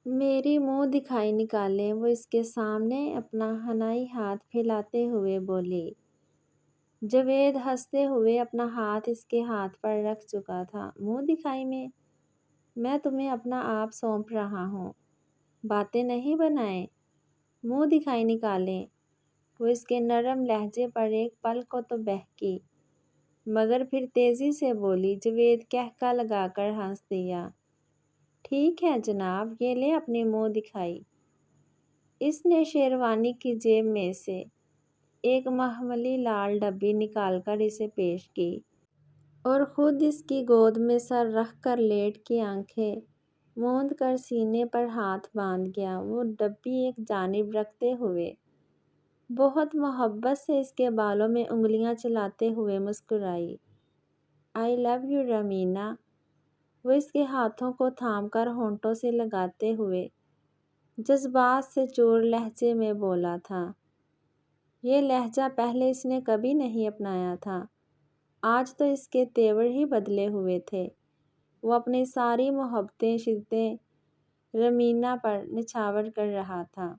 میری منہ دکھائی نکالے وہ اس کے سامنے اپنا حنائی ہاتھ پھیلاتے ہوئے بولی۔ جاوید ہنستے ہوئے اپنا ہاتھ اس کے ہاتھ پر رکھ چکا تھا۔ منہ دکھائی میں تمہیں اپنا آپ سونپ رہا ہوں، باتیں نہیں بنائیں، منہ دکھائی نکالیں۔ وہ اس کے نرم لہجے پر ایک پل کو تو بہکی، مگر پھر تیزی سے بولی۔ جاوید قہقہ لگا کر ہنس دیا۔ ٹھیک ہے جناب، یہ لیں اپنی منہ دکھائی۔ اس نے شیروانی کی جیب میں سے ایک معمولی لال ڈبی نکال کر اسے پیش کی اور خود اس کی گود میں سر رکھ کر لیٹ کے آنکھیں موند کر سینے پر ہاتھ باندھ گیا۔ وہ ڈبی ایک جانب رکھتے ہوئے بہت محبت سے اس کے بالوں میں انگلیاں چلاتے ہوئے مسکرائی۔ I love you رمینا۔ وہ اس کے ہاتھوں کو تھام کر ہونٹوں سے لگاتے ہوئے جذبات سے چور لہجے میں بولا تھا۔ یہ لہجہ پہلے اس نے کبھی نہیں اپنایا تھا، آج تو اس کے تیور ہی بدلے ہوئے تھے۔ وہ اپنی ساری محبتیں شدتیں رمینا پر نچھاور کر رہا تھا۔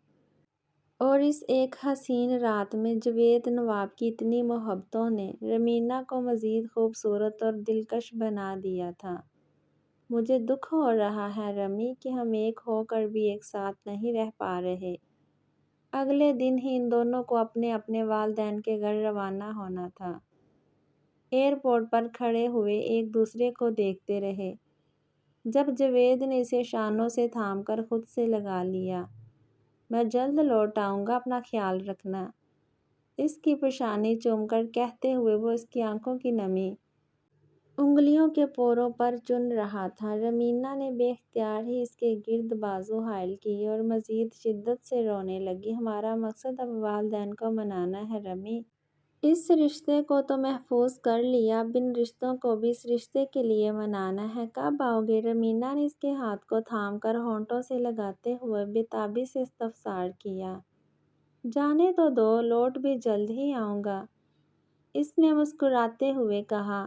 اور اس ایک حسین رات میں جاوید نواب کی اتنی محبتوں نے رمینا کو مزید خوبصورت اور دلکش بنا دیا تھا۔ مجھے دکھ ہو رہا ہے رمی کہ ہم ایک ہو کر بھی ایک ساتھ نہیں رہ پا رہے۔ اگلے دن ہی ان دونوں کو اپنے اپنے والدین کے گھر روانہ ہونا تھا۔ ایئرپورٹ پر کھڑے ہوئے ایک دوسرے کو دیکھتے رہے جب جاوید نے اسے شانوں سے تھام کر خود سے لگا لیا۔ میں جلد لوٹ آؤں گا، اپنا خیال رکھنا، اس کی پیشانی چوم کر کہتے ہوئے وہ اس کی آنکھوں کی نمی انگلیوں کے پوروں پر چن رہا تھا۔ رمینا نے بے اختیار ہی اس کے گرد بازو حائل کیے اور مزید شدت سے رونے لگی۔ ہمارا مقصد اب والدین کو منانا ہے رمی۔ اس رشتے کو تو محفوظ کر لیا، اب ان رشتوں کو بھی اس رشتے کے لیے منانا ہے۔ کب آؤ گے؟ رمینا نے اس کے ہاتھ کو تھام کر ہونٹوں سے لگاتے ہوئے بے تابی سے استفسار کیا۔ جانے تو دو، لوٹ بھی جلد ہی آؤں گا، اس نے مسکراتے ہوئے کہا۔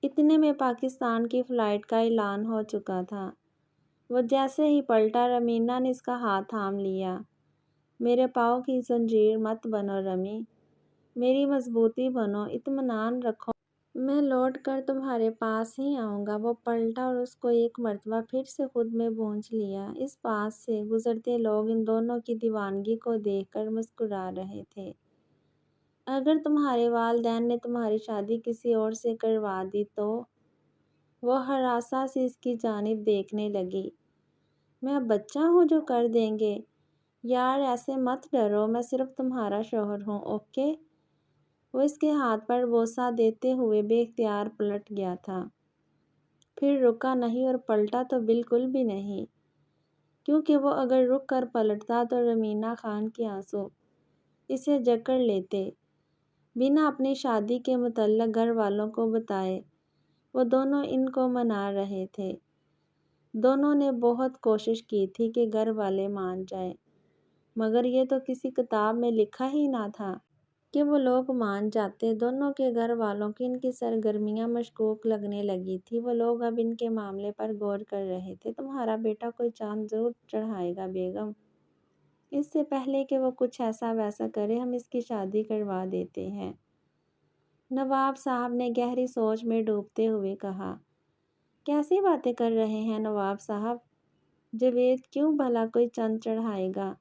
اتنے میں پاکستان کی فلائٹ کا اعلان ہو چکا تھا۔ وہ جیسے ہی پلٹا رمینا نے اس کا ہاتھ تھام لیا۔ میرے پاؤں کی زنجیر مت بنو رمی، میری مضبوطی بنو، اطمینان رکھو، میں لوٹ کر تمہارے پاس ہی آؤں گا۔ وہ پلٹا اور اس کو ایک مرتبہ پھر سے خود میں بونجھ لیا۔ اس پاس سے گزرتے لوگ ان دونوں کی دیوانگی کو دیکھ کر مسکرا رہے تھے۔ اگر تمہارے والدین نے تمہاری شادی کسی اور سے کروا دی تو؟ وہ ہراساں سے اس کی جانب دیکھنے لگی۔ میں اب بچہ ہوں جو کر دیں گے؟ یار ایسے مت ڈرو، میں صرف تمہارا شوہر ہوں، اوکے؟ وہ اس کے ہاتھ پر بوسہ دیتے ہوئے بے اختیار پلٹ گیا تھا، پھر رکا نہیں اور پلٹا تو بالکل بھی نہیں، کیونکہ وہ اگر رک کر پلٹتا تو رمینا خان کے آنسو اسے جکڑ لیتے۔ بنا اپنی شادی کے متعلق گھر والوں کو بتائے وہ دونوں ان کو منا رہے تھے۔ دونوں نے بہت کوشش کی تھی کہ گھر والے مان جائیں، مگر یہ تو کسی کتاب میں لکھا ہی نہ تھا کہ وہ لوگ مان جاتے۔ دونوں کے گھر والوں کی ان کی سرگرمیاں مشکوک لگنے لگی تھی۔ وہ لوگ اب ان کے معاملے پر غور کر رہے تھے۔ تمہارا بیٹا کوئی چاند ضرور چڑھائے گا بیگم، اس سے پہلے کہ وہ کچھ ایسا ویسا کرے ہم اس کی شادی کروا دیتے ہیں، نواب صاحب نے گہری سوچ میں ڈوبتے ہوئے کہا۔ کیسی باتیں کر رہے ہیں نواب صاحب؟ جاوید کیوں بھلا کوئی چاند چڑھائے گا؟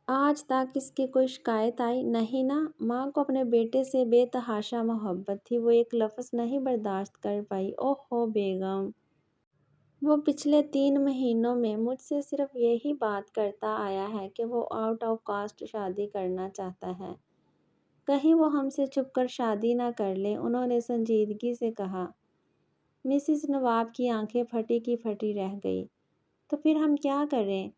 آج تک اس کی کوئی شکایت آئی نہیں نا؟ ماں کو اپنے بیٹے سے بے تحاشا محبت تھی، وہ ایک لفظ نہیں برداشت کر پائی۔ اوہ ہو بیگم، وہ پچھلے 3 مہینوں میں مجھ سے صرف یہی بات کرتا آیا ہے کہ وہ آؤٹ آف کاسٹ شادی کرنا چاہتا ہے، کہیں وہ ہم سے چھپ کر شادی نہ کر لے، انہوں نے سنجیدگی سے کہا۔ مسز نواب کی آنکھیں پھٹی کی پھٹی رہ گئی۔ تو پھر ہم کیا کریں؟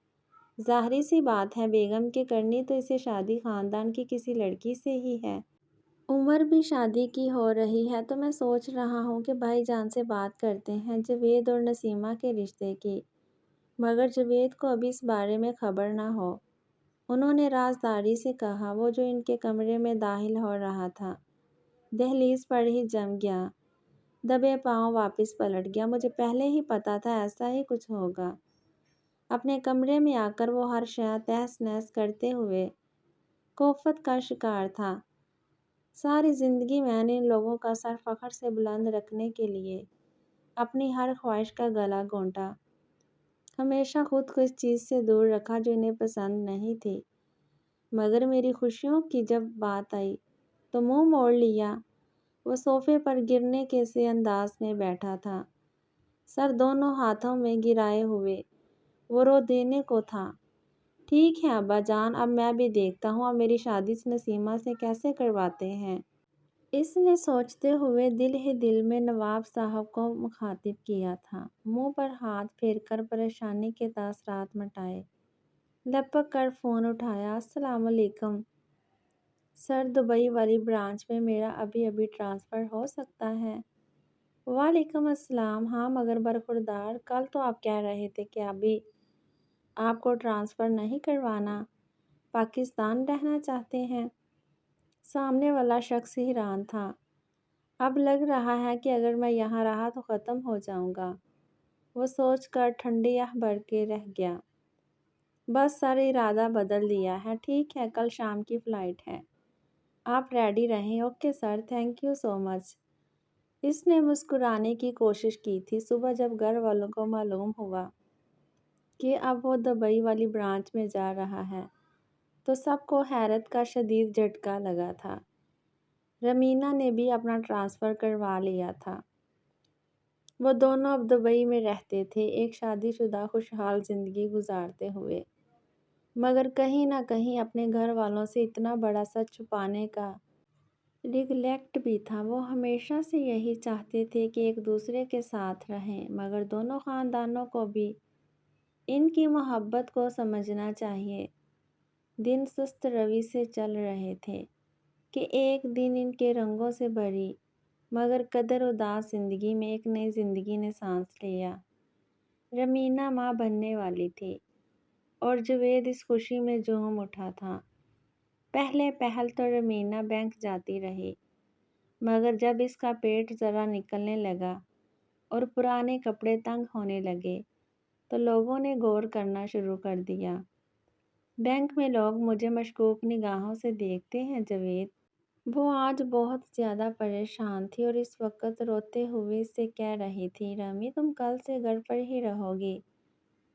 ظاہری سی بات ہے بیگم کہ کرنی تو اسے شادی خاندان کی کسی لڑکی سے ہی ہے۔ عمر بھی شادی کی ہو رہی ہے، تو میں سوچ رہا ہوں کہ بھائی جان سے بات کرتے ہیں جاوید اور نسیمہ کے رشتے کی، مگر جاوید کو ابھی اس بارے میں خبر نہ ہو، انہوں نے رازداری سے کہا۔ وہ جو ان کے کمرے میں داخل ہو رہا تھا دہلیز پر ہی جم گیا، دبے پاؤں واپس پلٹ گیا۔ مجھے پہلے ہی پتہ تھا ایسا ہی کچھ ہوگا۔ اپنے کمرے میں آ کر وہ ہر شے تہس نہس کرتے ہوئے کوفت کا شکار تھا۔ ساری زندگی میں نے ان لوگوں کا سر فخر سے بلند رکھنے کے لیے اپنی ہر خواہش کا گلا گھونٹا، ہمیشہ خود کو اس چیز سے دور رکھا جو انہیں پسند نہیں تھی، مگر میری خوشیوں کی جب بات آئی تو منہ موڑ لیا۔ وہ صوفے پر گرنے کے سے انداز میں بیٹھا تھا، سر دونوں ہاتھوں میں گرائے ہوئے، وہ رو دینے کو تھا۔ ٹھیک ہے ابا جان، اب میں بھی دیکھتا ہوں اب میری شادی نسیمہ سے کیسے کرواتے ہیں۔ اس نے سوچتے ہوئے دل ہی دل میں نواب صاحب کو مخاطب کیا تھا، منہ پر ہاتھ پھیر کر پریشانی کے تاثرات مٹائے، لپک کر فون اٹھایا۔ السلام علیکم سر، دبئی والی برانچ میں میرا ابھی ابھی ٹرانسفر ہو سکتا ہے؟ وعلیکم السلام، ہاں مگر برخوردار، کل تو آپ کہہ رہے تھے کہ ابھی آپ کو ٹرانسفر نہیں کروانا، پاکستان رہنا چاہتے ہیں۔ سامنے والا شخص حیران تھا۔ اب لگ رہا ہے کہ اگر میں یہاں رہا تو ختم ہو جاؤں گا، وہ سوچ کر ٹھنڈی آہ بھر کے رہ گیا۔ بس سر، ارادہ بدل دیا ہے، ٹھیک ہے کل شام کی فلائٹ ہے، آپ ریڈی رہیں۔ Okay sir, thank you so much. اس نے مسکرانے کی کوشش کی تھی۔ صبح جب گھر والوں کو معلوم ہوا کہ اب وہ دبئی والی برانچ میں جا رہا ہے تو سب کو حیرت کا شدید جھٹکا لگا تھا۔ رمینا نے بھی اپنا ٹرانسفر کروا لیا تھا۔ وہ دونوں اب دبئی میں رہتے تھے، ایک شادی شدہ خوشحال زندگی گزارتے ہوئے، مگر کہیں نہ کہیں اپنے گھر والوں سے اتنا بڑا سچ چھپانے کا ریگریٹ بھی تھا۔ وہ ہمیشہ سے یہی چاہتے تھے کہ ایک دوسرے کے ساتھ رہیں، مگر دونوں خاندانوں کو بھی ان کی محبت کو سمجھنا چاہیے۔ دن سست روی سے چل رہے تھے کہ ایک دن ان کے رنگوں سے بھری مگر قدر اداس زندگی میں ایک نئی زندگی نے سانس لیا۔ رمینا ماں بننے والی تھی اور جاوید اس خوشی میں جھوم اٹھا تھا۔ پہلے پہل تو رمینا بینک جاتی رہی، مگر جب اس کا پیٹ ذرا نکلنے لگا اور پرانے کپڑے تنگ ہونے لگے تو لوگوں نے غور کرنا شروع کر دیا۔ بینک میں لوگ مجھے مشکوک نگاہوں سے دیکھتے ہیں جاوید۔ وہ آج بہت زیادہ پریشان تھی اور اس وقت روتے ہوئے اس سے کہہ رہی تھی، رمی تم کل سے گھر پر ہی رہو گی،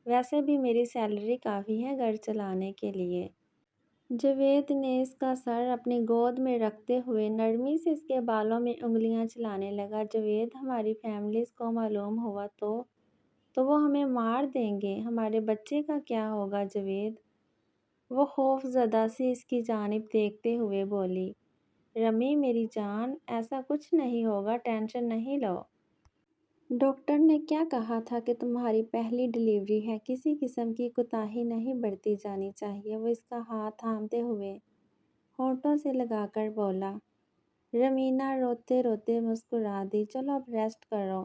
ویسے بھی میری سیلری کافی ہے گھر چلانے کے لیے۔ جاوید نے اس کا سر اپنی گود میں رکھتے ہوئے نرمی سے اس کے بالوں میں انگلیاں چلانے لگا۔ جاوید، ہماری فیملیز کو معلوم ہوا تو وہ ہمیں مار دیں گے، ہمارے بچے کا کیا ہوگا جاوید؟ وہ خوف زدہ سی اس کی جانب دیکھتے ہوئے بولی۔ رمی میری جان، ایسا کچھ نہیں ہوگا، ٹینشن نہیں لو۔ ڈاکٹر نے کیا کہا تھا کہ تمہاری پہلی ڈیلیوری ہے، کسی قسم کی کوتاہی نہیں برتی جانی چاہیے۔ وہ اس کا ہاتھ تھامتے ہوئے ہونٹوں سے لگا کر بولا۔ رمینا روتے روتے مسکرا دی۔ چلو اب ریسٹ کرو،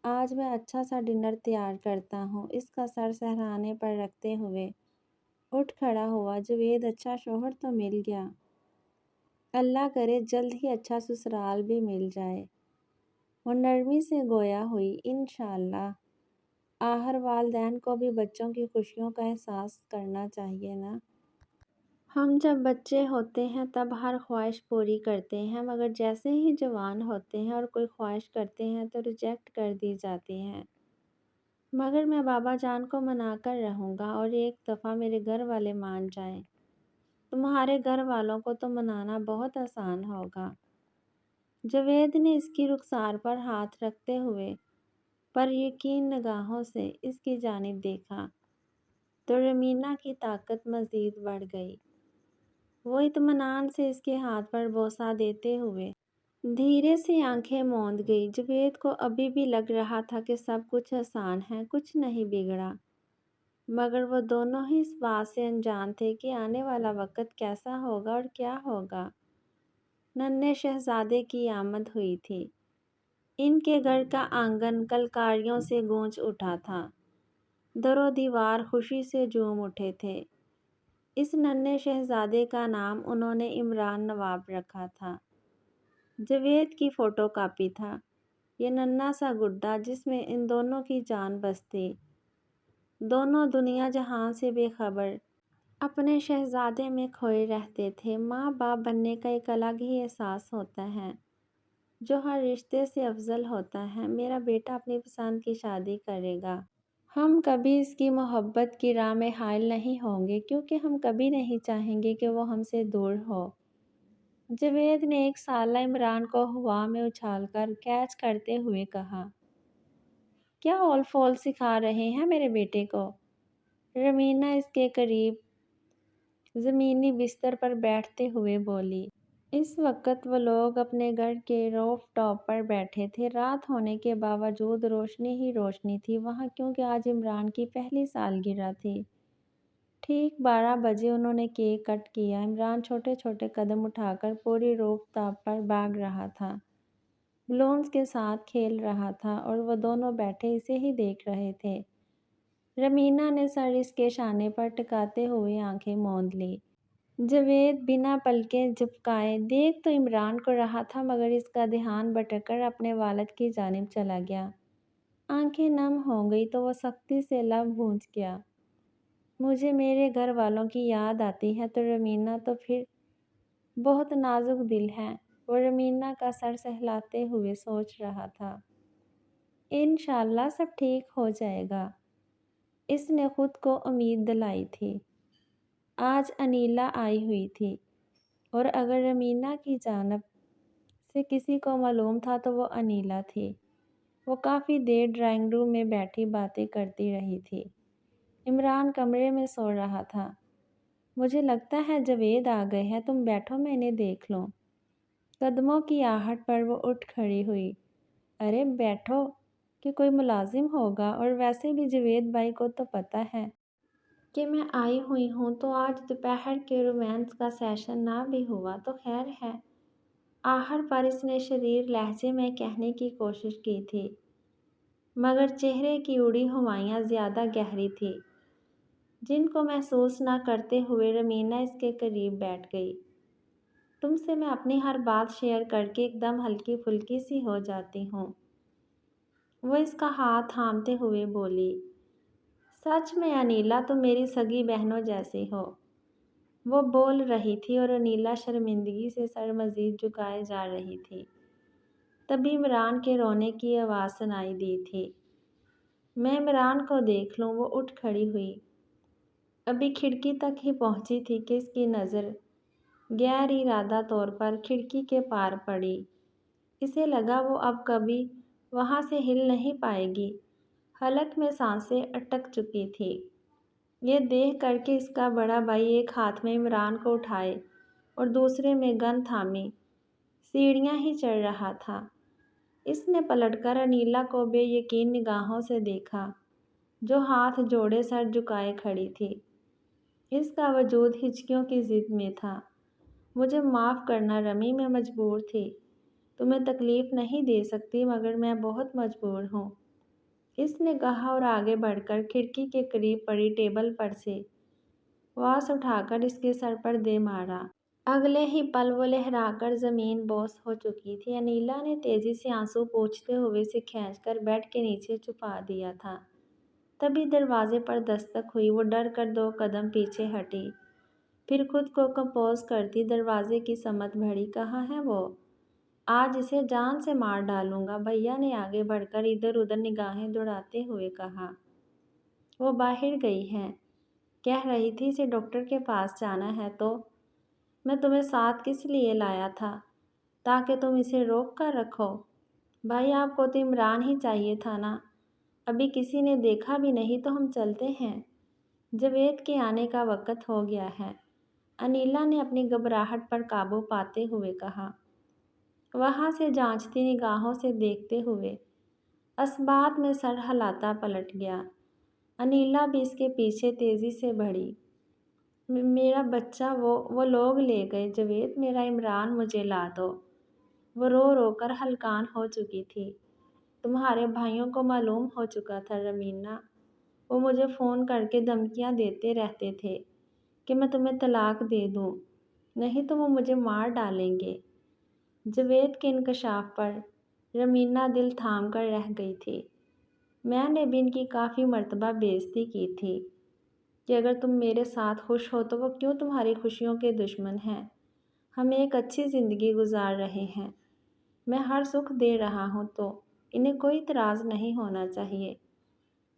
آج میں اچھا سا ڈنر تیار کرتا ہوں۔ اس کا سر سہرانے پر رکھتے ہوئے اٹھ کھڑا ہوا۔ جاوید، اچھا شوہر تو مل گیا، اللہ کرے جلد ہی اچھا سسرال بھی مل جائے۔ وہ نرمی سے گویا ہوئی، انشاءاللہ۔ آخر والدین کو بھی بچوں کی خوشیوں کا احساس کرنا چاہیے نا۔ ہم جب بچے ہوتے ہیں تب ہر خواہش پوری کرتے ہیں، مگر جیسے ہی جوان ہوتے ہیں اور کوئی خواہش کرتے ہیں تو ریجیکٹ کر دی جاتی ہیں۔ مگر میں بابا جان کو منا کر رہوں گا اور ایک دفعہ میرے گھر والے مان جائیں، تمہارے گھر والوں کو تو منانا بہت آسان ہوگا۔ جاوید نے اس کی رخسار پر ہاتھ رکھتے ہوئے پر یقین نگاہوں سے اس کی جانب دیکھا تو رمینا کی طاقت مزید بڑھ گئی۔ وہ اطمینان سے اس کے ہاتھ پر بوسہ دیتے ہوئے دھیرے سے آنکھیں موند گئی۔ جاوید کو ابھی بھی لگ رہا تھا کہ سب کچھ آسان ہے، کچھ نہیں بگڑا، مگر وہ دونوں ہی اس بات سے انجان تھے کہ آنے والا وقت کیسا ہوگا اور کیا ہوگا۔ ننھے شہزادے کی آمد ہوئی تھی۔ ان کے گھر کا آنگن کلکاریوں سے گونج اٹھا تھا، در و دیوار خوشی سے جھوم اٹھے تھے۔ اس ننھے شہزادے کا نام انہوں نے عمران نواب رکھا تھا۔ جاوید کی فوٹو کاپی تھا یہ ننھا سا گڈا جس میں ان دونوں کی جان بستی۔ دونوں دنیا جہاں سے بے خبر اپنے شہزادے میں کھوئے رہتے تھے۔ ماں باپ بننے کا ایک الگ ہی احساس ہوتا ہے جو ہر رشتے سے افضل ہوتا ہے۔ میرا بیٹا اپنی پسند کی شادی کرے گا۔ ہم کبھی اس کی محبت کی راہ میں حائل نہیں ہوں گے کیونکہ ہم کبھی نہیں چاہیں گے کہ وہ ہم سے دور ہو۔ جاوید نے ایک سالہ عمران کو ہوا میں اچھال کر کیچ کرتے ہوئے کہا، کیا اول فول سکھا رہے ہیں میرے بیٹے کو؟ رمینہ اس کے قریب زمینی بستر پر بیٹھتے ہوئے بولی۔ اس وقت وہ لوگ اپنے گھر کے روف ٹاپ پر بیٹھے تھے۔ رات ہونے کے باوجود روشنی ہی روشنی تھی وہاں کیونکہ آج عمران کی پہلی سالگرہ تھی۔ ٹھیک 12 بجے انہوں نے کیک کٹ کیا۔ عمران چھوٹے چھوٹے قدم اٹھا کر پوری روف ٹاپ پر بھاگ رہا تھا، بلونز کے ساتھ کھیل رہا تھا اور وہ دونوں بیٹھے اسے ہی دیکھ رہے تھے۔ رمینہ نے سر اس کے شانے پر ٹکاتے ہوئے آنکھیں موند لی۔ جاوید بنا پلکیں جھپکائے دیکھ تو عمران کو رہا تھا مگر اس کا دھیان بھٹک کر اپنے والد کی جانب چلا گیا۔ آنکھیں نم ہو گئی تو وہ سختی سے لب بھونچ گیا۔ مجھے میرے گھر والوں کی یاد آتی ہے تو رمینہ تو پھر بہت نازک دل ہے، وہ رمینہ کا سر سہلاتے ہوئے سوچ رہا تھا۔ انشاءاللہ سب ٹھیک ہو جائے گا، اس نے خود کو امید دلائی تھی۔ آج انیلا آئی ہوئی تھی اور اگر رمینہ کی جانب سے کسی کو معلوم تھا تو وہ انیلا تھی۔ وہ کافی دیر ڈرائنگ روم میں بیٹھی باتیں کرتی رہی تھی۔ عمران کمرے میں سو رہا تھا۔ مجھے لگتا ہے جاوید آ گئے ہیں، تم بیٹھو میں انہیں دیکھ لوں۔ قدموں کی آہٹ پر وہ اٹھ کھڑی ہوئی۔ ارے بیٹھو کہ کوئی ملازم ہوگا، اور ویسے بھی جاوید بھائی کو تو پتہ ہے کہ میں آئی ہوئی ہوں، تو آج دوپہر کے رومانس کا سیشن نہ بھی ہوا تو خیر ہے۔ آخر پر اس نے شریر لہجے میں کہنے کی کوشش کی تھی مگر چہرے کی اڑی ہوائیاں زیادہ گہری تھیں جن کو محسوس نہ کرتے ہوئے رمینہ اس کے قریب بیٹھ گئی۔ تم سے میں اپنی ہر بات شیئر کر کے ایک دم ہلکی پھلکی سی ہو جاتی ہوں، وہ اس کا ہاتھ تھامتے ہوئے بولی۔ سچ میں انیلا تم میری سگی بہنوں جیسی ہو، وہ بول رہی تھی اور انیلا شرمندگی سے سر مزید جھکائے جا رہی تھی۔ تبھی عمران کے رونے کی آواز سنائی دی تھی۔ میں عمران کو دیکھ لوں، وہ اٹھ کھڑی ہوئی۔ ابھی کھڑکی تک ہی پہنچی تھی کہ اس کی نظر غیر ارادہ طور پر کھڑکی کے پار پڑی۔ اسے لگا وہ اب کبھی وہاں سے ہل نہیں پائے گی۔ حلق میں سانسیں اٹک چکی تھی۔ یہ دیکھ کر کہ اس کا بڑا بھائی ایک ہاتھ میں عمران کو اٹھائے اور دوسرے میں گن تھامی سیڑھیاں ہی چڑھ رہا تھا، اس نے پلٹ کر انیلا کو بے یقین نگاہوں سے دیکھا جو ہاتھ جوڑے سر جھکائے کھڑی تھی۔ اس کا وجود ہچکیوں کی زد میں تھا۔ مجھے معاف کرنا رمی، میں مجبور تھی، تمہیں تکلیف نہیں دے سکتی مگر میں بہت مجبور ہوں، اس نے کہا اور آگے بڑھ کر کھڑکی کے قریب پڑی ٹیبل پر سے واس اٹھا کر اس کے سر پر دے مارا۔ اگلے ہی پل وہ لہرا کر زمین بوس ہو چکی تھی۔ انیلا نے تیزی سے آنسو پوچھتے ہوئے اسے کھینچ کر بیڈ کے نیچے چھپا دیا تھا۔ تبھی دروازے پر دستک ہوئی۔ وہ ڈر کر 2 قدم پیچھے ہٹی، پھر خود کو کمپوز کرتی دروازے کی سمت بڑھی۔ کہاں ہے وہ؟ آج اسے جان سے مار ڈالوں گا، بھیا نے آگے بڑھ کر ادھر ادھر نگاہیں دوڑاتے ہوئے کہا۔ وہ باہر گئی ہے، کہہ رہی تھی اسے ڈاکٹر کے پاس جانا ہے، تو میں تمہیں ساتھ کس لیے لایا تھا؟ تاکہ تم اسے روک کر رکھو۔ بھائی آپ کو تو عمران ہی چاہیے تھا نا، ابھی کسی نے دیکھا بھی نہیں تو ہم چلتے ہیں، جاوید کے آنے کا وقت ہو گیا ہے، انیلا نے اپنی گھبراہٹ پر قابو پاتے ہوئے کہا، وہاں سے جانچتی نگاہوں سے دیکھتے ہوئے اثبات میں سر ہلاتا پلٹ گیا۔ انیلا بھی اس کے پیچھے تیزی سے بڑھی۔ میرا بچہ وہ لوگ لے گئے، جاوید میرا عمران مجھے لا دو، وہ رو رو کر ہلکان ہو چکی تھی۔ تمہارے بھائیوں کو معلوم ہو چکا تھا رمینہ، وہ مجھے فون کر کے دھمکیاں دیتے رہتے تھے کہ میں تمہیں طلاق دے دوں، نہیں تو وہ مجھے مار ڈالیں گے۔ جاوید کے انکشاف پر رمینہ دل تھام کر رہ گئی تھی۔ میں نے بھی ان کی کافی مرتبہ بےعزتی کی تھی کہ اگر تم میرے ساتھ خوش ہو تو وہ کیوں تمہاری خوشیوں کے دشمن ہیں؟ ہم ایک اچھی زندگی گزار رہے ہیں، میں ہر سکھ دے رہا ہوں تو انہیں کوئی اعتراض نہیں ہونا چاہیے۔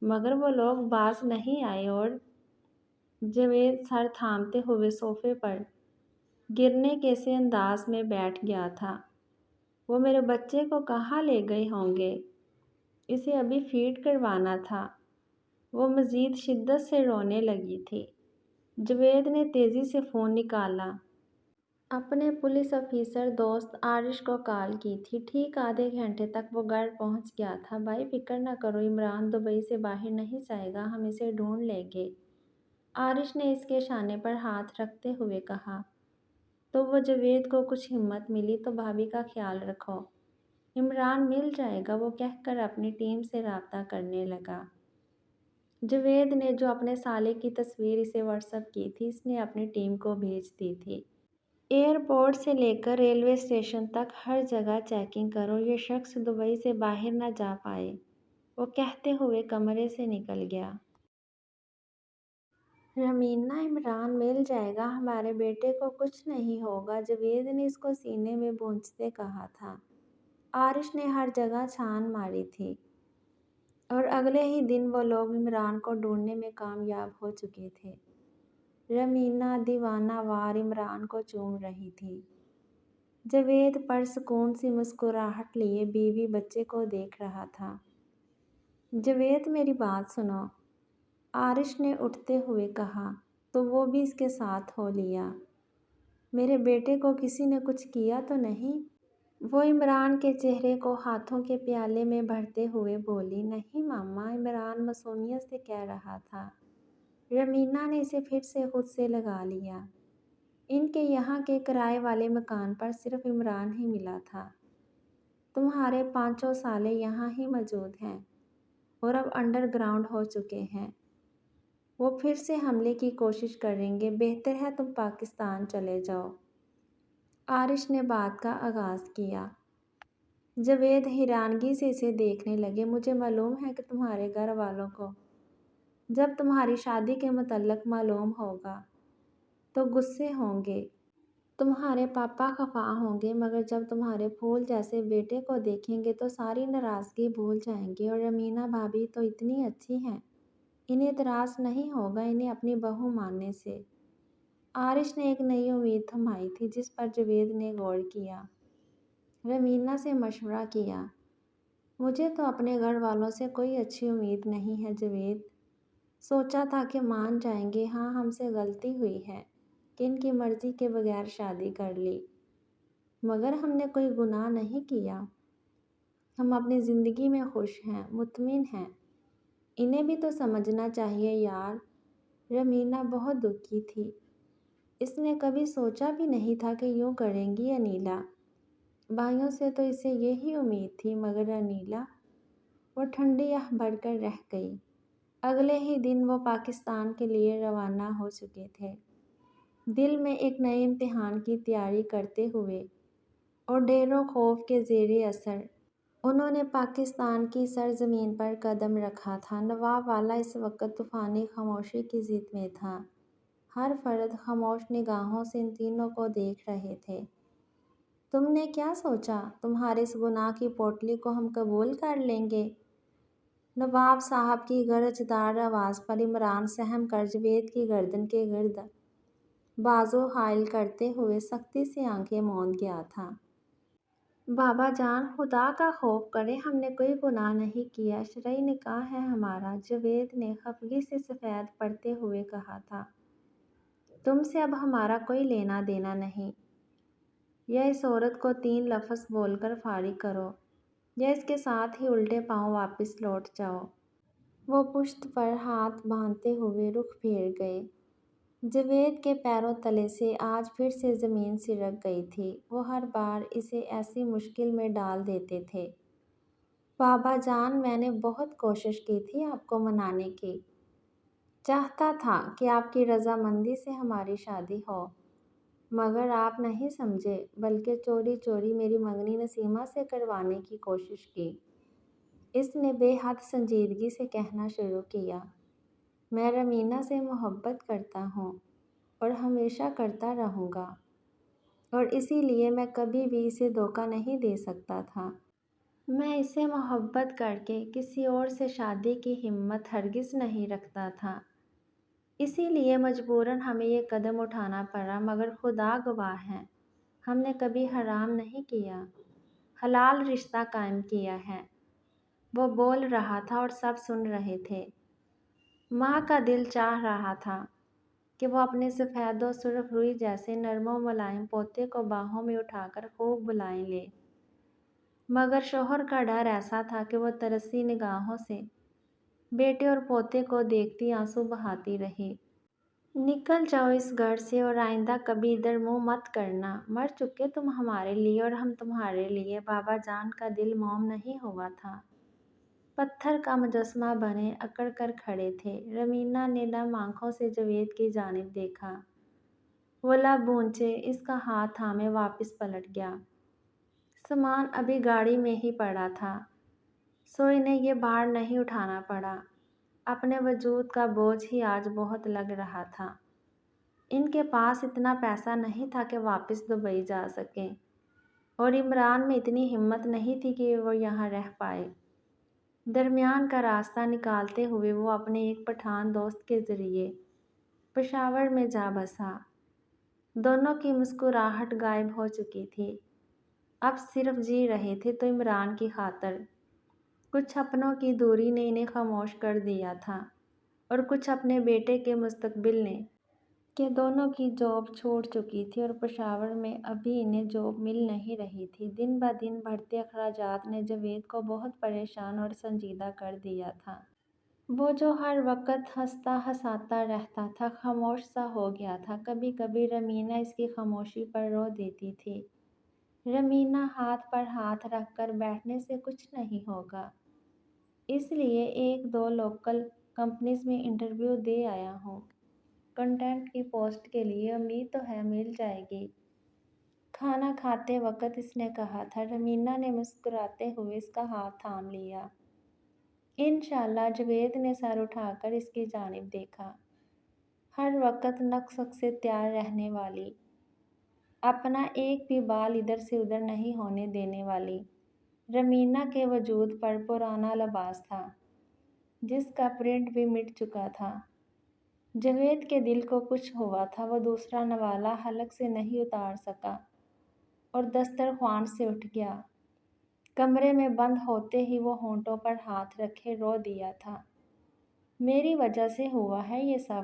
مگر وہ لوگ باز نہیں آئے اور جاوید سر تھامتے ہوئے صوفے پر گرنے کے سے انداز میں بیٹھ گیا تھا۔ وہ میرے بچے کو کہاں لے گئے ہوں گے؟ اسے ابھی فیڈ کروانا تھا۔ وہ مزید شدت سے رونے لگی تھی۔ جاوید نے تیزی سے فون نکالا۔ اپنے پولیس افیسر دوست عارش کو کال کی تھی۔ ٹھیک آدھے گھنٹے تک وہ گھر پہنچ گیا تھا۔ بھائی فکر نہ کرو، عمران دبئی سے باہر نہیں جائے گا، ہم اسے ڈھونڈ لیں گے، عارش نے اس کے شانے پر ہاتھ رکھتے ہوئے کہا۔ تو وہ جاوید کو کچھ ہمت ملی تو بھابھی کا خیال رکھو، عمران مل جائے گا، وہ کہہ کر اپنی ٹیم سے رابطہ کرنے لگا۔ جاوید نے جو اپنے سالے کی تصویر اسے واٹس ایپ کی تھی، اس نے اپنی ٹیم کو بھیج دی تھی۔ ایئرپورٹ سے لے کر ریلوے اسٹیشن تک ہر جگہ چیکنگ کرو، یہ شخص دبئی سے باہر نہ جا پائے، وہ کہتے ہوئے کمرے سے نکل گیا۔ رمینہ، عمران مل جائے گا، ہمارے بیٹے کو کچھ نہیں ہوگا، جاوید نے اس کو سینے میں بونجھتے کہا تھا۔ عارش نے ہر جگہ چھان ماری تھی اور اگلے ہی دن وہ لوگ عمران کو ڈھونڈنے میں کامیاب ہو چکے تھے۔ رمینہ دیوانہ وار عمران کو چوم رہی تھی۔ جاوید پرسکون سی مسکراہٹ لیے بیوی بچے کو دیکھ رہا تھا۔ جاوید میری بات سنو، عارش نے اٹھتے ہوئے کہا، تو وہ بھی اس کے ساتھ ہو لیا؟ میرے بیٹے کو کسی نے کچھ کیا تو نہیں؟ وہ عمران کے چہرے کو ہاتھوں کے پیالے میں بھرتے ہوئے بولی۔ نہیں ماما، عمران معصومیت سے کہہ رہا تھا۔ رمینہ نے اسے پھر سے خود سے لگا لیا۔ ان کے یہاں کے کرائے والے مکان پر صرف عمران ہی ملا تھا۔ تمہارے پانچوں سالے یہاں ہی موجود ہیں اور اب انڈر گراؤنڈ ہو چکے ہیں۔ وہ پھر سے حملے کی کوشش کریں گے، بہتر ہے تم پاکستان چلے جاؤ، عارش نے بات کا آغاز کیا۔ جاوید حیرانگی سے اسے دیکھنے لگے۔ مجھے معلوم ہے کہ تمہارے گھر والوں کو جب تمہاری شادی کے متعلق معلوم ہوگا تو غصے ہوں گے، تمہارے پاپا خفا ہوں گے، مگر جب تمہارے پھول جیسے بیٹے کو دیکھیں گے تو ساری ناراضگی بھول جائیں گے۔ اور رمینہ بھابھی تو اتنی اچھی ہیں، انہیں اعتراض نہیں ہوگا انہیں اپنی بہو ماننے سے۔ عارش نے ایک نئی امید تھمائی تھی جس پر جاوید نے غور کیا۔ رمینہ سے مشورہ کیا۔ مجھے تو اپنے گھر والوں سے کوئی اچھی امید نہیں ہے جاوید، سوچا تھا کہ مان جائیں گے، ہاں ہم سے غلطی ہوئی ہے کہ ان کی مرضی کے بغیر شادی کر لی، مگر ہم نے کوئی گناہ نہیں کیا، ہم اپنی زندگی میں خوش ہیں، مطمئن ہیں، انہیں بھی تو سمجھنا چاہیے یار۔ رمینہ بہت دکھی تھی، اس نے کبھی سوچا بھی نہیں تھا کہ یوں کریں گی انیلا، بھائیوں سے تو اسے یہی امید تھی، مگر انیلا، وہ ٹھنڈی آہ بھر کر رہ گئی۔ اگلے ہی دن وہ پاکستان کے لیے روانہ ہو چکے تھے، دل میں ایک نئے امتحان کی تیاری کرتے ہوئے اور ڈر و خوف کے زیر اثر۔ انہوں نے پاکستان کی سرزمین پر قدم رکھا تھا۔ نواب والا اس وقت طوفانی خاموشی کی ضد میں تھا۔ ہر فرد خاموش نگاہوں سے ان تینوں کو دیکھ رہے تھے۔ تم نے کیا سوچا؟ تمہارے اس گناہ کی پوٹلی کو ہم قبول کر لیں گے؟ نواب صاحب کی گرجدار آواز پر عمران سہم کر جاوید کی گردن کے گرد بازو حائل کرتے ہوئے سختی سے آنکھیں موند گیا تھا۔ بابا جان، خدا کا خوف کریں، ہم نے کوئی گناہ نہیں کیا، شرعی نکاح ہے ہمارا، جاوید نے خفگی سے سفید پڑتے ہوئے کہا تھا۔ تم سے اب ہمارا کوئی لینا دینا نہیں، یا اس عورت کو 3 لفظ بول کر فارغ کرو یا اس کے ساتھ ہی الٹے پاؤں واپس لوٹ جاؤ۔ وہ پشت پر ہاتھ باندھتے ہوئے رخ پھیر گئے۔ جاوید کے پیروں تلے سے آج پھر سے زمین سرک گئی تھی، وہ ہر بار اسے ایسی مشکل میں ڈال دیتے تھے۔ بابا جان، میں نے بہت کوشش کی تھی آپ کو منانے کی، چاہتا تھا کہ آپ کی رضامندی سے ہماری شادی ہو، مگر آپ نہیں سمجھے، بلکہ چوری چوری میری منگنی نسیمہ سے کروانے کی کوشش کی۔ اس نے بے حد سنجیدگی سے کہنا شروع کیا، میں رمینہ سے محبت کرتا ہوں اور ہمیشہ کرتا رہوں گا، اور اسی لیے میں کبھی بھی اسے دھوکہ نہیں دے سکتا تھا۔ میں اسے محبت کر کے کسی اور سے شادی کی ہمت ہرگز نہیں رکھتا تھا، اسی لیے مجبوراً ہمیں یہ قدم اٹھانا پڑا، مگر خدا گواہ ہے ہم نے کبھی حرام نہیں کیا، حلال رشتہ قائم کیا ہے۔ وہ بول رہا تھا اور سب سن رہے تھے۔ ماں کا دل چاہ رہا تھا کہ وہ اپنے سفید و سرخ روئی جیسے نرم و ملائم پوتے کو باہوں میں اٹھا کر خوب بلائے لے، مگر شوہر کا ڈر ایسا تھا کہ وہ ترسی نگاہوں سے بیٹے اور پوتے کو دیکھتی آنسو بہاتی رہی۔ نکل جاؤ اس گھر سے اور آئندہ کبھی ادھر منہ مت کرنا، مر چکے تم ہمارے لیے اور ہم تمہارے لیے۔ بابا جان کا دل موم نہیں ہوا تھا، پتھر کا مجسمہ بنے اکڑ کر کھڑے تھے۔ رمینہ نے نم آنکھوں سے جاوید کی جانب دیکھا، وہ لب اونچے اس کا ہاتھ تھامے واپس پلٹ گیا۔ سامان ابھی گاڑی میں ہی پڑا تھا، سو انہیں یہ بھار نہیں اٹھانا پڑا۔ اپنے وجود کا بوجھ ہی آج بہت لگ رہا تھا۔ ان کے پاس اتنا پیسہ نہیں تھا کہ واپس دبئی جا سکیں، اور عمران میں اتنی ہمت نہیں تھی کہ وہ یہاں رہ پائے۔ درمیان کا راستہ نکالتے ہوئے وہ اپنے ایک پٹھان دوست کے ذریعے پشاور میں جا بسا۔ دونوں کی مسکراہٹ غائب ہو چکی تھی، اب صرف جی رہے تھے تو عمران کی خاطر۔ کچھ اپنوں کی دوری نے انہیں خاموش کر دیا تھا، اور کچھ اپنے بیٹے کے مستقبل نے کہ دونوں کی جاب چھوٹ چکی تھی اور پشاور میں ابھی انہیں جاب مل نہیں رہی تھی۔ دن بہ دن بڑھتے اخراجات نے جاوید کو بہت پریشان اور سنجیدہ کر دیا تھا۔ وہ جو ہر وقت ہنستا ہنساتا رہتا تھا، خاموش سا ہو گیا تھا۔ کبھی کبھی رمینہ اس کی خاموشی پر رو دیتی تھی۔ رمینہ ہاتھ پر ہاتھ رکھ کر بیٹھنے سے کچھ نہیں ہوگا، اس لیے ایک دو لوکل کمپنیز میں انٹرویو دے آیا ہوں، کنٹینٹ کی پوسٹ کے لیے، امید تو ہے مل جائے گی۔ کھانا کھاتے وقت اس نے کہا تھا۔ رمینہ نے مسکراتے ہوئے اس کا ہاتھ تھام لیا۔ انشاءاللہ۔ جاوید نے سر اٹھا کر اس کی جانب دیکھا۔ ہر وقت نق شق سے تیار رہنے والی، اپنا ایک بھی بال ادھر سے ادھر نہیں ہونے دینے والی رمینہ کے وجود پر پرانا لباس تھا، جس کا پرنٹ بھی مٹ چکا تھا۔ جاوید کے دل کو کچھ ہوا تھا، وہ دوسرا نوالہ حلق سے نہیں اتار سکا اور دسترخوان سے اٹھ گیا۔ کمرے میں بند ہوتے ہی وہ ہونٹوں پر ہاتھ رکھے رو دیا تھا۔ میری وجہ سے ہوا ہے یہ سب۔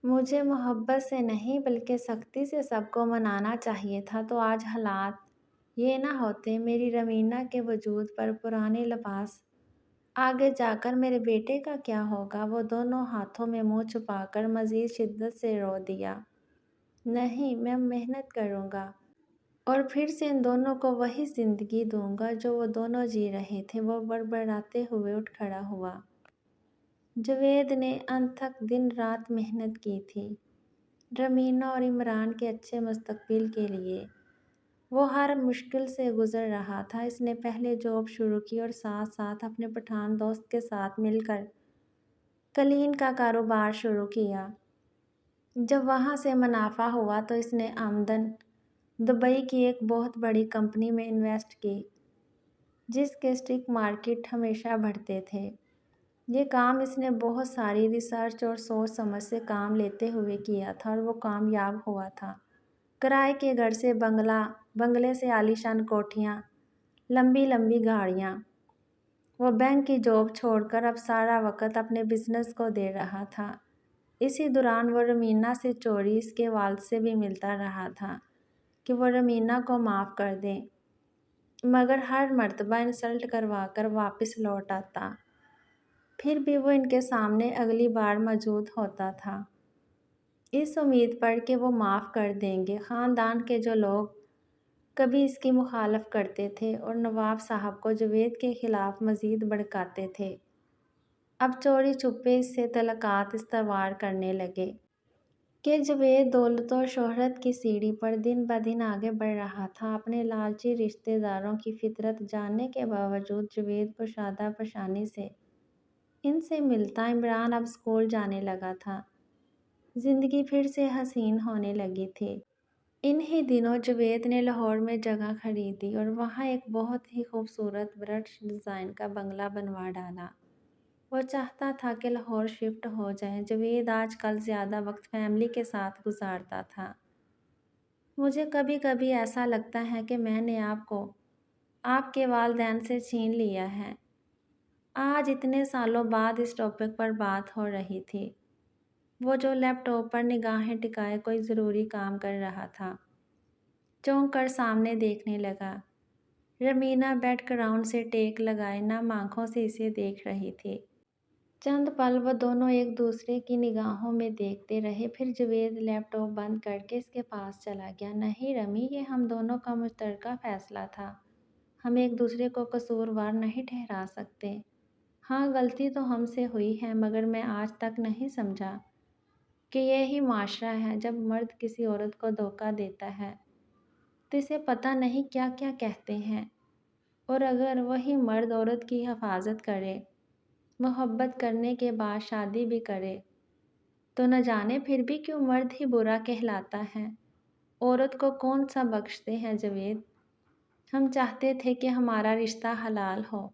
مجھے محبت سے نہیں بلکہ سختی سے سب کو منانا چاہیے تھا، تو آج حالات یہ نہ ہوتے۔ میری رمینہ کے وجود پر پرانے لباس، آگے جا کر میرے بیٹے کا کیا ہوگا؟ وہ دونوں ہاتھوں میں منہ چھپا کر مزید شدت سے رو دیا۔ نہیں، میں محنت کروں گا اور پھر سے ان دونوں کو وہی زندگی دوں گا جو وہ دونوں جی رہے تھے۔ وہ بڑبڑاتے ہوئے اٹھ کھڑا ہوا۔ جاوید نے انتھک دن رات محنت کی تھی، رمینہ اور عمران کے اچھے مستقبل کے لیے۔ وہ ہر مشکل سے گزر رہا تھا۔ اس نے پہلے جاب شروع کی اور ساتھ ساتھ اپنے پٹھان دوست کے ساتھ مل کر قالین کا کاروبار شروع کیا۔ جب وہاں سے منافع ہوا تو اس نے آمدن دبئی کی ایک بہت بڑی کمپنی میں انویسٹ کی، جس کے اسٹاک مارکیٹ ہمیشہ بڑھتے تھے۔ یہ کام اس نے بہت ساری ریسرچ اور سوچ سمجھ سے کام لیتے ہوئے کیا تھا، اور وہ کامیاب ہوا تھا۔ کرائے کے گھر سے بنگلے سے عالیشان کوٹھیاں، لمبی لمبی گاڑیاں۔ وہ بینک کی جاب چھوڑ کر اب سارا وقت اپنے بزنس کو دے رہا تھا۔ اسی دوران وہ رمینہ سے چوری اس کے والد سے بھی ملتا رہا تھا کہ وہ رمینہ کو معاف کر دیں، مگر ہر مرتبہ انسلٹ کروا کر واپس لوٹ آتا۔ پھر بھی وہ ان کے سامنے اگلی بار موجود ہوتا تھا، اس امید پر کہ وہ معاف کر دیں گے۔ خاندان کے جو لوگ کبھی اس کی مخالفت کرتے تھے اور نواب صاحب کو جاوید کے خلاف مزید بھڑکاتے تھے، اب چوری چھپے اس سے تعلقات استوار کرنے لگے۔ کہ جاوید دولت اور شہرت کی سیڑھی پر دن بدن آگے بڑھ رہا تھا۔ اپنے لالچی رشتے داروں کی فطرت جاننے کے باوجود جاوید پوشیدہ پیشانی سے ان سے ملتا۔ عمران اب اسکول جانے لگا تھا۔ زندگی پھر سے حسین ہونے لگی تھی۔ انہی دنوں جاوید نے لاہور میں جگہ خریدی اور وہاں ایک بہت ہی خوبصورت برٹش ڈیزائن کا بنگلہ بنوا ڈالا۔ وہ چاہتا تھا کہ لاہور شفٹ ہو جائے۔ جاوید آج کل زیادہ وقت فیملی کے ساتھ گزارتا تھا۔ مجھے کبھی کبھی ایسا لگتا ہے کہ میں نے آپ کو آپ کے والدین سے چھین لیا ہے۔ آج اتنے سالوں بعد اس ٹاپک پر بات ہو رہی تھی۔ وہ جو لیپ ٹاپ پر نگاہیں ٹکائے کوئی ضروری کام کر رہا تھا، چونک کر سامنے دیکھنے لگا۔ رمینا بیک گراؤنڈ سے ٹیک لگائے نم آنکھوں سے اسے دیکھ رہی تھی۔ چند پل وہ دونوں ایک دوسرے کی نگاہوں میں دیکھتے رہے، پھر جاوید لیپ ٹاپ بند کر کے اس کے پاس چلا گیا۔ نہیں رمی، یہ ہم دونوں کا مشترکہ فیصلہ تھا۔ ہم ایک دوسرے کو قصوروار نہیں ٹھہرا سکتے۔ ہاں، غلطی تو ہم سے ہوئی ہے، مگر میں آج تک نہیں سمجھا کہ یہی معاشرہ ہے۔ جب مرد کسی عورت کو دھوکہ دیتا ہے تو اسے پتہ نہیں کیا کیا کہتے ہیں، اور اگر وہی مرد عورت کی حفاظت کرے، محبت کرنے کے بعد شادی بھی کرے، تو نہ جانے پھر بھی کیوں مرد ہی برا کہلاتا ہے۔ عورت کو کون سا بخشتے ہیں جاوید؟ ہم چاہتے تھے کہ ہمارا رشتہ حلال ہو،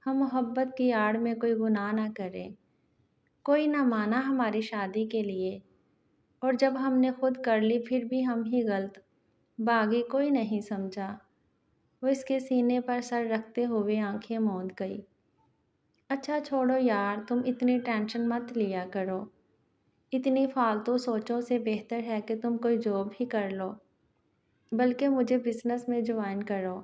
ہم محبت کی آڑ میں کوئی گناہ نہ کریں، کوئی نہ مانا ہماری شادی کے لیے، اور جب ہم نے خود کر لی پھر بھی ہم ہی غلط، باقی کوئی نہیں سمجھا۔ وہ اس کے سینے پر سر رکھتے ہوئے آنکھیں موند گئی۔ اچھا چھوڑو یار، تم اتنی ٹینشن مت لیا کرو۔ اتنی فالتو سوچوں سے بہتر ہے کہ تم کوئی جاب ہی کر لو، بلکہ مجھے بزنس میں جوائن کرو۔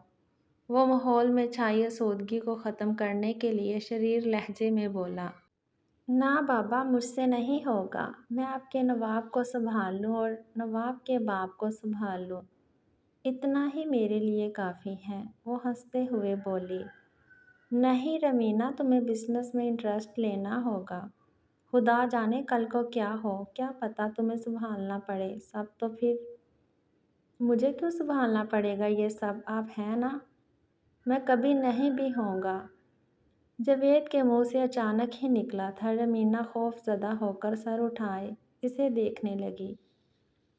وہ ماحول میں چھائی آسودگی کو ختم کرنے کے لیے شریر لہجے میں بولا۔ نہ بابا، مجھ سے نہیں ہوگا۔ میں آپ کے نواب کو سنبھال لوں اور نواب کے باپ کو سنبھال لوں، اتنا ہی میرے لیے کافی ہے۔ وہ ہنستے ہوئے بولی۔ نہیں رمینا، تمہیں بزنس میں انٹرسٹ لینا ہوگا۔ خدا جانے کل کو کیا ہو، کیا پتہ تمہیں سنبھالنا پڑے سب، تو پھر مجھے کیوں سنبھالنا پڑے گا یہ سب؟ آپ ہیں نا؟ میں کبھی نہیں بھی ہوں گا، جاوید کے منہ سے اچانک ہی نکلا تھا۔ رمینا خوف زدہ ہو کر سر اٹھائے اسے دیکھنے لگی۔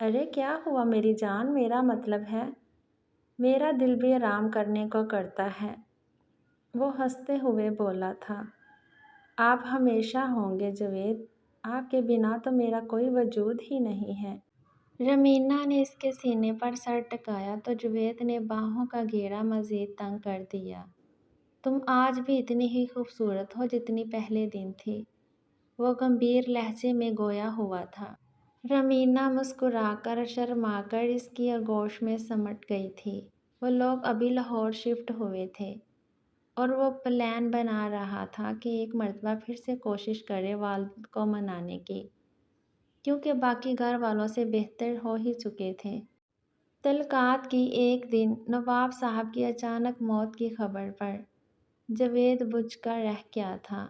ارے کیا ہوا میری جان؟ میرا مطلب ہے میرا دل بھی آرام کرنے کو کرتا ہے، وہ ہنستے ہوئے بولا تھا۔ آپ ہمیشہ ہوں گے جاوید، آپ کے بنا تو میرا کوئی وجود ہی نہیں ہے۔ رمینا نے اس کے سینے پر سر ٹکایا تو جاوید نے باہوں کا گھیرا مزید تنگ کر دیا۔ تم آج بھی اتنی ہی خوبصورت ہو جتنی پہلے دن تھی، وہ گمبھیر لہجے میں گویا ہوا تھا۔ رمینا مسکرا کر شرما کر اس کی آغوش میں سمٹ گئی تھی۔ وہ لوگ ابھی لاہور شفٹ ہوئے تھے اور وہ پلان بنا رہا تھا کہ ایک مرتبہ پھر سے کوشش کرے والد کو منانے کی، کیونکہ باقی گھر والوں سے بہتر ہو ہی چکے تھے۔ تعلقات کی ایک دن نواب صاحب کی اچانک موت کی خبر پر جاوید بجھ کر رہ گیا تھا۔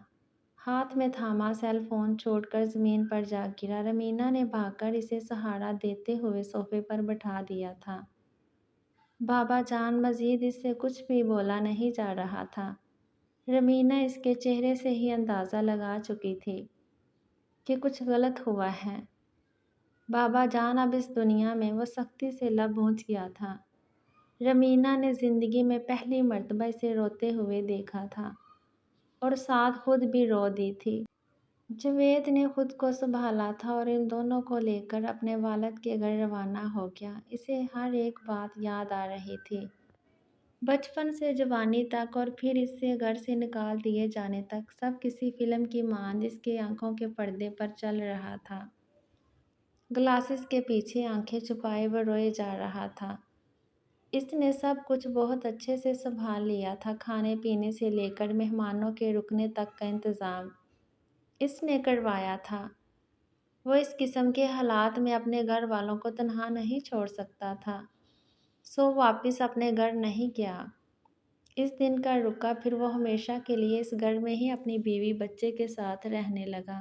ہاتھ میں تھاما سیل فون چھوڑ کر زمین پر جا گرا۔ رمینا نے بھاگ کر اسے سہارا دیتے ہوئے صوفے پر بٹھا دیا تھا۔ بابا جان، مزید اس سے کچھ بھی بولا نہیں جا رہا تھا۔ رمینا اس کے چہرے سے ہی اندازہ لگا چکی تھی کہ کچھ غلط ہوا ہے۔ بابا جان، اب اس دنیا میں وہ سختی سے لب پہنچ گیا تھا۔ رمینا نے زندگی میں پہلی مرتبہ اسے روتے ہوئے دیکھا تھا اور ساتھ خود بھی رو دی تھی۔ جاوید نے خود کو سنبھالا تھا اور ان دونوں کو لے کر اپنے والد کے گھر روانہ ہو گیا۔ اسے ہر ایک بات یاد آ رہی تھی، بچپن سے جوانی تک، اور پھر اس سے گھر سے نکال دیے جانے تک، سب کسی فلم کی مانند اس کے آنکھوں کے پردے پر چل رہا تھا۔ گلاسز کے پیچھے آنکھیں چھپائے وہ روئے جا رہا تھا۔ اس نے سب کچھ بہت اچھے سے سنبھال لیا تھا، کھانے پینے سے لے کر مہمانوں کے رکنے تک کا انتظام اس نے کروایا تھا۔ وہ اس قسم کے حالات میں اپنے گھر والوں کو تنہا نہیں چھوڑ سکتا تھا، سو واپس اپنے گھر نہیں گیا۔ اس دن کا رکا، پھر وہ ہمیشہ کے لیے اس گھر میں ہی اپنی بیوی بچے کے ساتھ رہنے لگا۔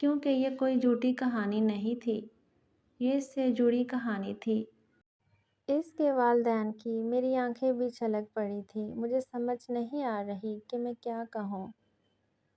کیونکہ یہ کوئی جھوٹی کہانی نہیں تھی، یہ اس سے جڑی کہانی تھی۔ اس کے والدین کی میری آنکھیں بھی چھلک پڑی تھیں۔ مجھے سمجھ نہیں آ رہی کہ میں کیا کہوں۔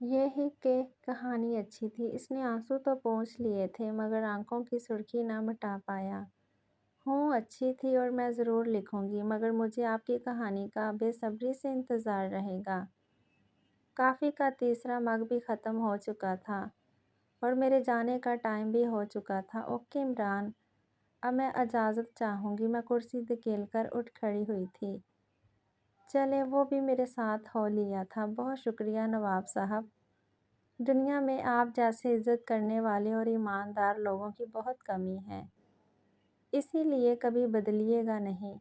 یہی کہ کہانی اچھی تھی۔ اس نے آنسو تو پونچھ لیے تھے مگر آنکھوں کی سرخی نہ مٹا پایا۔ اچھی تھی اور میں ضرور لکھوں گی، مگر مجھے آپ کی کہانی کا بے صبری سے انتظار رہے گا۔ کافی کا تیسرا مگ بھی ختم ہو چکا تھا اور میرے جانے کا ٹائم بھی ہو چکا تھا۔ اوکے عمران، اب میں اجازت چاہوں گی۔ میں کرسی دھکیل کر اٹھ کھڑی ہوئی تھی۔ چلے، وہ بھی میرے ساتھ ہو لیا تھا۔ بہت شکریہ نواب صاحب۔ دنیا میں آپ جیسے عزت کرنے والے اور ایماندار لوگوں کی بہت کمی ہے، اسی لیے کبھی بدلیے گا نہیں۔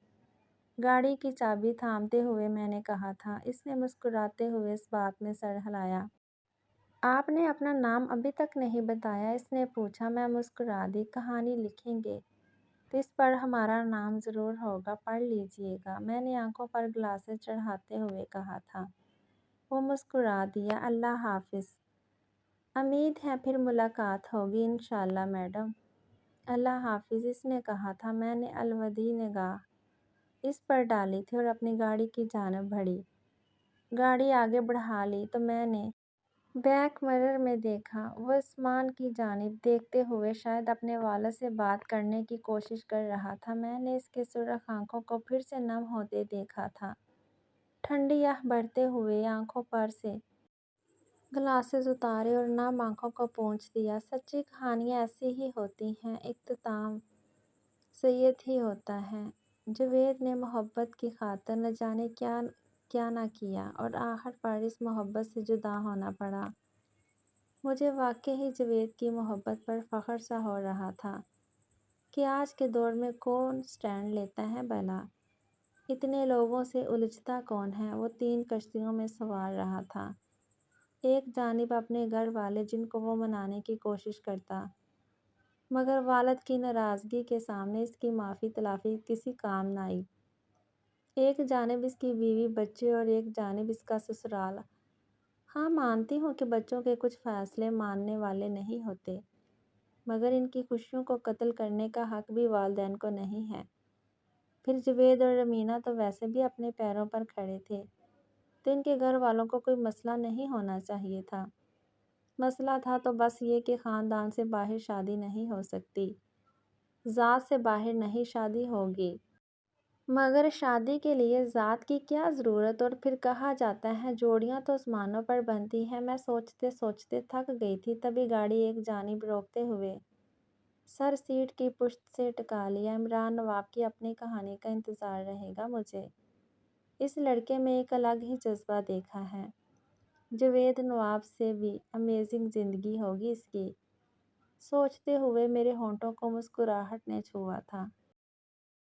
گاڑی کی چابی تھامتے ہوئے میں نے کہا تھا۔ اس نے مسکراتے ہوئے اس بات میں سر ہلایا۔ آپ نے اپنا نام ابھی تک نہیں بتایا، اس نے پوچھا۔ میں مسکرا دی۔ کہانی لکھیں گے تو اس پر ہمارا نام ضرور ہوگا، پڑھ لیجیے گا، میں نے آنکھوں پر گلاسز چڑھاتے ہوئے کہا تھا۔ وہ مسکرا دیا۔ اللہ حافظ، امید ہے پھر ملاقات ہوگی انشاءاللہ میڈم۔ اللہ حافظ، اس نے کہا تھا۔ میں نے الوداعی نگاہ اس پر ڈالی تھی اور اپنی گاڑی کی جانب بڑھی۔ گاڑی آگے بڑھا لی تو میں نے بیک مرر میں دیکھا، وہ آسمان کی جانب دیکھتے ہوئے شاید اپنے والد سے بات کرنے کی کوشش کر رہا تھا۔ میں نے اس کے سرخ آنکھوں کو پھر سے نم ہوتے دیکھا تھا۔ ٹھنڈی آہ بھرتے ہوئے آنکھوں پر سے گلاسز اتارے اور نم آنکھوں کو پونچھ دیا۔ سچی کہانیاں ایسی ہی ہوتی ہیں، اختتام سید ہی ہوتا ہے۔ جاوید نے محبت کی خاطر نہ جانے کیا نہ کیا اور آخر پر اس محبت سے جدا ہونا پڑا۔ مجھے واقعی جاوید کی محبت پر فخر سا ہو رہا تھا کہ آج کے دور میں کون سٹینڈ لیتا ہے بھلا؟ اتنے لوگوں سے الجھتا کون ہے؟ وہ 3 کشتیوں میں سوار رہا تھا۔ ایک جانب اپنے گھر والے جن کو وہ منانے کی کوشش کرتا، مگر والد کی ناراضگی کے سامنے اس کی معافی تلافی کسی کام نہ آئی۔ ایک جانب اس کی بیوی بچے اور ایک جانب اس کا سسرال۔ ہاں، مانتی ہوں کہ بچوں کے کچھ فیصلے ماننے والے نہیں ہوتے، مگر ان کی خوشیوں کو قتل کرنے کا حق بھی والدین کو نہیں ہے۔ پھر جاوید اور رمینہ تو ویسے بھی اپنے پیروں پر کھڑے تھے، تو ان کے گھر والوں کو کوئی مسئلہ نہیں ہونا چاہیے تھا۔ مسئلہ تھا تو بس یہ کہ خاندان سے باہر شادی نہیں ہو سکتی، ذات سے باہر نہیں شادی ہوگی۔ مگر شادی کے لیے ذات کی کیا ضرورت؟ اور پھر کہا جاتا ہے جوڑیاں تو آسمانوں پر بنتی ہیں۔ میں سوچتے سوچتے تھک گئی تھی، تبھی گاڑی ایک جانب روکتے ہوئے سر سیٹ کی پشت سے ٹکا لیا۔ عمران، نواب کی اپنی کہانی کا انتظار رہے گا۔ مجھے اس لڑکے میں ایک الگ ہی جذبہ دیکھا ہے۔ جاوید نواب سے بھی امیزنگ زندگی ہوگی اس کی۔ سوچتے ہوئے میرے ہونٹوں کو مسکراہٹ نے چھوا تھا۔